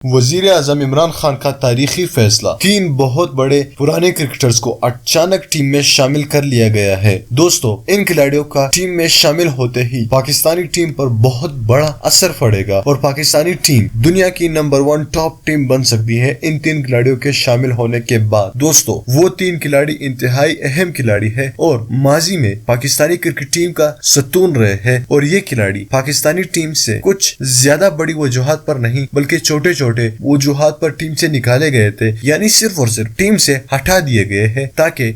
وزیر اعظم عمران خان کا تاریخی فیصلہ، 3 بہت بڑے پرانے کرکٹرز کو اچانک ٹیم میں شامل کر لیا گیا ہے۔ دوستو، ان کھلاڑیوں کا ٹیم میں شامل ہوتے ہی پاکستانی ٹیم پر بہت بڑا اثر پڑے گا اور پاکستانی ٹیم دنیا کی نمبر 1 ٹاپ ٹیم بن سکتی ہے ان 3 کھلاڑیوں کے شامل ہونے کے بعد۔ دوستو، وہ 3 کھلاڑی انتہائی اہم کھلاڑی ہے اور ماضی میں پاکستانی کرکٹ ٹیم کا ستون رہے ہیں، اور یہ کھلاڑی پاکستانی ٹیم سے کچھ زیادہ بڑی وجوہات پر نہیں بلکہ چھوٹے وجوہات پر ٹیم سے نکالے گئے تھے، یعنی صرف اور صرف ٹیم سے ہٹا دیے گئے ہیں تاکہ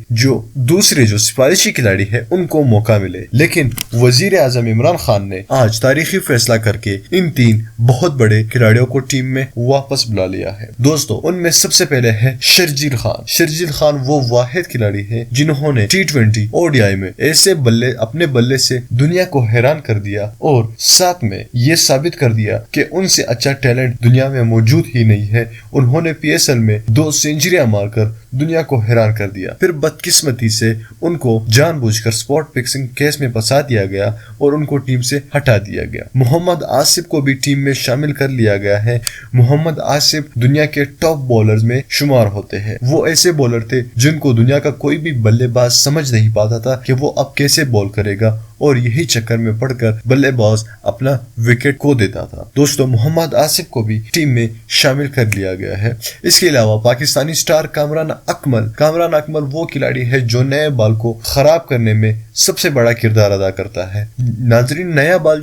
دوسرے سفارشی کھلاڑی ہیں ان کو موقع ملے۔ لیکن وزیر اعظم عمران خان نے آج تاریخی فیصلہ کر کے ان 3 بہت بڑے کھلاڑیوں کو ٹیم میں واپس بلا لیا ہے۔ دوستو، ان میں سب سے پہلے ہے شرجیل خان۔ شرجیل خان وہ واحد کھلاڑی ہے جنہوں نے T20 ODI میں ایسے اپنے بلے سے دنیا کو حیران کر دیا اور ساتھ میں یہ ثابت کر دیا کہ ان سے اچھا ٹیلنٹ دنیا میں موجود ہی نہیں ہے۔ انہوں نے PSL میں 2 سینچریاں مار کر دنیا کو حیران کر دیا۔ پھر بدقسمتی سے ان کو جان بوجھ کر سپورٹ فکسنگ کیس میں پھنسا دیا گیا اور ان کو ٹیم سے ہٹا دیا گیا۔ محمد آصف کو بھی ٹیم میں شامل کر لیا گیا ہے۔ محمد آصف دنیا کے ٹاپ بولرز میں شمار ہوتے ہیں۔ وہ ایسے بولر تھے جن کو دنیا کا کوئی بھی بلے باز سمجھ نہیں پاتا تھا کہ وہ اب کیسے بال کرے گا، اور یہی چکر میں پڑ کر بلے باز اپنا وکٹ کھو دیتا تھا۔ دوستو، محمد آصف کو بھی ٹیم میں شامل کر لیا گیا ہے۔ اس کے علاوہ پاکستانی سٹار کامران اکمل وہ کھلاڑی ہے جو نئے بال کو خراب کرنے میں سب سے بڑا کردار ادا کرتا ہے۔ ناظرین، نیا بال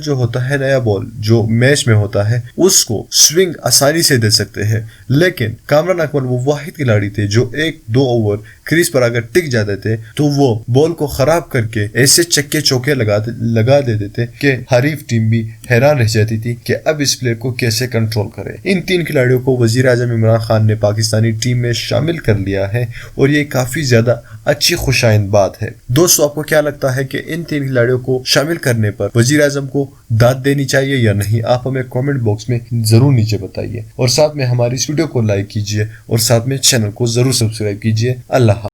جو میچ میں ہوتا ہے اس کو سوئنگ آسانی سے دے سکتے ہیں، لیکن کامران اکمل وہ واحد کھلاڑی تھے جو 1-2 اوور کریز پر اگر ٹک جاتے تھے تو وہ بال کو خراب کر کے ایسے چکے چوکے لگا دیتے تھے کہ حریف ٹیم بھی حیران رہ جاتی تھی کہ اب اس پلیئر کو کیسے کنٹرول کرے۔ ان 3 کھلاڑیوں کو وزیر اعظم عمران خان نے پاکستانی ٹیم میں شامل کر لیا ہے اور یہ کافی زیادہ اچھی خوشائند بات ہے۔ دوستو، آپ کو کیا لگتا ہے کہ ان 3 کھلاڑیوں کو شامل کرنے پر وزیر اعظم کو داد دینی چاہیے یا نہیں؟ آپ ہمیں کامنٹ باکس میں ضرور نیچے بتائیے، اور ساتھ میں ہماری اس ویڈیو کو لائک کیجیے اور ساتھ میں چینل کو ضرور سبسکرائب کیجیے۔ اللہ